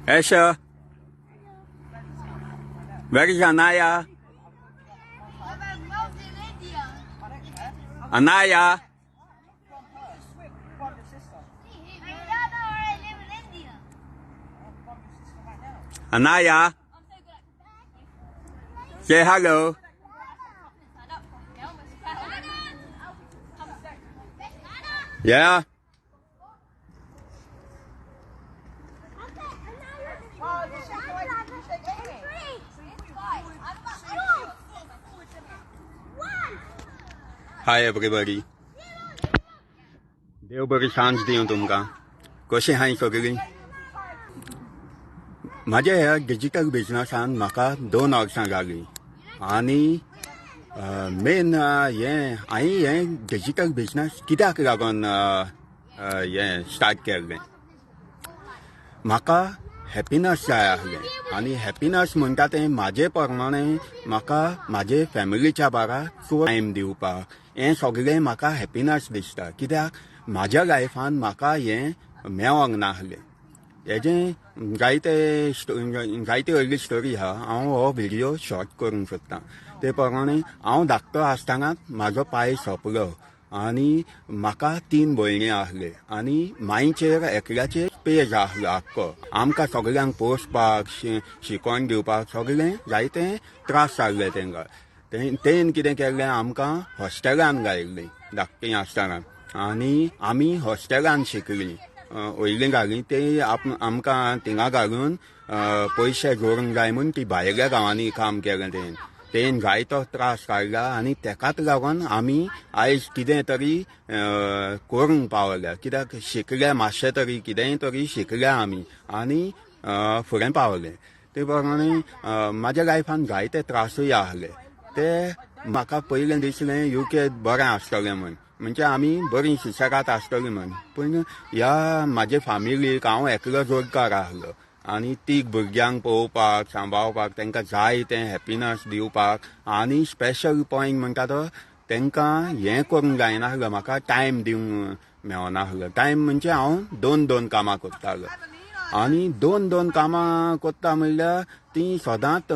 Asher, where is Anaya? Anaya? Anaya? Say hello. Yeah? Hi everybody. देव बरी सांज दिवं तुमकां. कशें हाय सगळीं? म्हाज्या ह्या डिजिटल बिजनसान म्हाका 2 वर्सां जालीं आनी मेन हांवें डिजिटल बिजनस कित्याक लागून स्टार्ट केल्लें. म्हाका हॅपिनस जाय आसलें आनी हॅपिनस म्हणटा तें म्हाजे प्रमाणें म्हाका म्हाजे फॅमिलीच्या बारा चड टायम दिवपाक हें सगळें म्हाका हॅपिनस दिसता. कित्याक म्हाज्या लायफान म्हाका हें मेळोंक नासलें. हेजें जायते व्हडली स्टोरी आहा. हांव हो व्हिडियो शॉर्ट करूंक सोदतां. ते प्रमाणें हांव धाकटो आसतना म्हाजो पाय सोंपलो आनी म्हाका 3 भयणी आसले आनी मांयचेर एकल्याचेर पेज आसलो आख्खो. आमकां सगळ्यांक पोसपाक शिकवण दिवपाक सगळें जायते त्रास जाल्ले तेंकां. तेन कितें केल्लें, आमकां हॉस्टेलान घायल्लीं धाकटीं आसतना आनी आमी हॉस्टेलान शिकलीं. वयलीं घालीं ते आमकां थिंगा घालून पयशे जोडूंक जाय म्हूण ती भायल्या गांवांनी काम केलें. तेन जायतो त्रास काडला आनी तेकाच लागून आमी आयज कितें तरी करूंक पावल्या. कित्याक शिकल्या, मातशें तरी कितेंय तरी शिकल्या आमी आनी फुडें पावले. ते प्रमाणें म्हाज्या लायफान जायते त्रासूय आसले. ते म्हाका पयलें दिसलें UK बरें आसतलें म्हूण, म्हणजे आमी बरीं सुशेगाद आसतलीं म्हूण. पूण ह्या म्हाजे फॅमिलीक हांव एकलो जोडकार आसलो आनी 3 भुरग्यांक पळोवपाक, सांबाळपाक, तांकां जाय तें हॅपिनस दिवपाक आनी स्पेशल पॉयंट म्हणटा तो तांकां हें करूंक जायनासलो. म्हाका टायम दिवंक मेळनासलो. टायम म्हणजे हांव 2 कामां करतालो आनी 2 कामां करता म्हणल्यार ती सदांच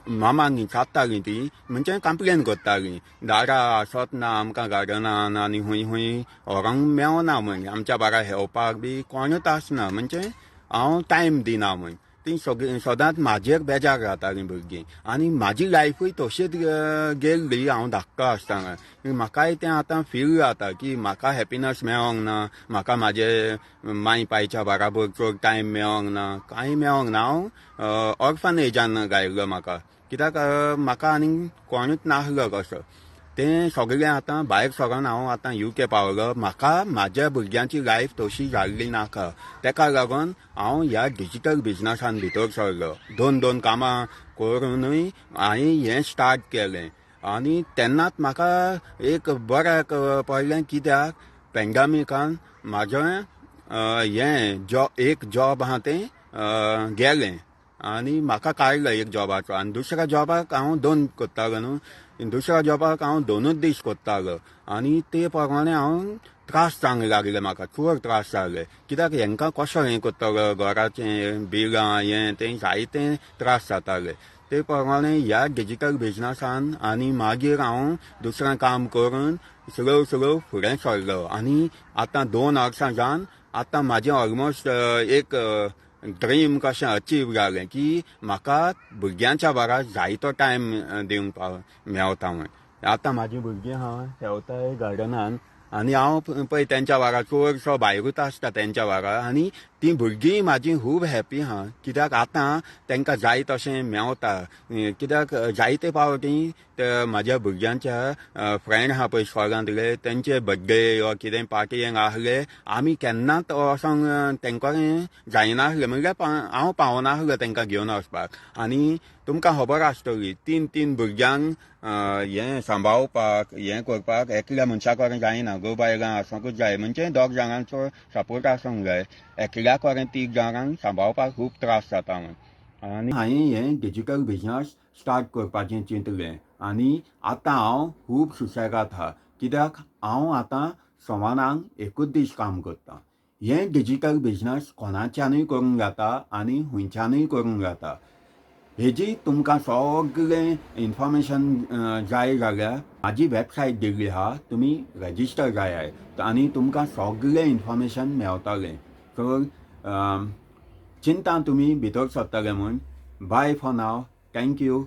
मामांनी सादतालीं. ती म्हणजे कंप्लेन करतालीं, दारा आसत ना आमकां गार्डनान आनी हूंय व्हरोंक मेळना म्हूण, आमच्या बारा हेवपाक बी कोणूच आसना, म्हणजे हांव टायम दिना म्हूण. ती सदांच म्हाजेर बेजार जातालीं भुरगीं आनी म्हाजी लायफूय तशीच गेल्ली. हांव धाकटो आसतना म्हाकाय तें आतां फील जाता की म्हाका हॅपिनस मेळोंक ना, म्हाका म्हाजे माय पायच्या बाराबर चड टायम मेळोंक ना, कांय मेळोंक ना. हांव ऑर्फनेजान घायल्लो म्हाका, कित्याक म्हाका आनी कोणूच नासलो कसो. तें सगळें आतां भायर सरोन हांव आतां UK पावलो. म्हाका म्हाज्या भुरग्यांची लायफ तशी जाल्ली नाका. तेका लागून हांव ह्या डिजिटल बिजनसान भितर सरलो. 2 कामां करूनय हांवें हें स्टार्ट केलें आनी तेन्नाच म्हाका एक बऱ्याक पडलें. कित्याक पॅन्डेमिकान म्हाजें एक जॉब आहा तें गेलें आनी म्हाका काडलो एक जॉबाचो आनी दुसऱ्या जॉबाक हांव 2 कोत्तालो न्हू. दुसऱ्या जॉबाक हांव 2 दीस कोत्तालो आनी ते प्रमाणें हांव त्रास जावंक लागले. म्हाका चड त्रास जाले. कित्याक हेंकां कशें हें कोत्तलो, घराचें बिलां तें जायतें त्रास जाताले. ते प्रमाणें ह्या डिजिटल बिजनसान आनी मागीर हांव दुसरें काम करून स्लो फुडें सरलो आनी आतां 2 वर्सां जावन आतां म्हाजें ऑलमोस्ट एक ड्रीम कशें अचीव जालें की म्हाका भुरग्यांच्या बारा जायतो टायम दिवंक मेळटा म्हूण. आतां म्हाजीं भुरगीं हांव खेळटाय गार्डनान आनी हांव पळय तेंच्या बारा चडसो भायरूच आसता तेंच्या बारा आनी तीं भुरगीं म्हाजीं खूब हॅपी आहा. कित्याक आतां तांकां जाय तशें मेळटा. कित्याक जायते फावटी म्हाज्या भुरग्यांच्या फ्रेंड आहा पळय स्कॉलांतले, तेंचे बर्थडे वा कितें पार्टयेक आसले, आमी केन्नाच वोसोंक तेंकां जायनासलें. म्हणल्यार हांव पावनासलो तेंकां घेवन वचपाक. आनी तुमकां खबर आसतली 3 भुरग्यांक हें सांबाळपाक हें करपाक एकल्या मनशा कडेन जायना. घोव बायलां आसूंकूच जाय, म्हणजे 2 जाणांचो सपोर्ट आसूंक जाय. एकल्या कडेन 3 जाणांक सांबाळपाक खूब त्रास जाता म्हूण. आनी हांवें हें डिजिटल बिजनस स्टार्ट करपाचें चिंतलें आनी आतां हांव खूब सुशेगाद आहा. कित्याक हांव आतां समानाक एकूच दीस काम करतां. हे डिजिटल बिझनेस कोणाच्यानूय करूंक जाता आनी हुंयच्यानूय करूंक जाता. हेजी तुमकां सगळें इन्फॉर्मेशन जाय जाल्यार म्हाजी वेबसायट दिल्ली आहा, तुमी रजिस्टर जायात आनी तुमकां सगळें इन्फॉर्मेशन मेळटलें. सो चिंता तुमी भितर सरतले म्हूण. Bye for now. Thank you.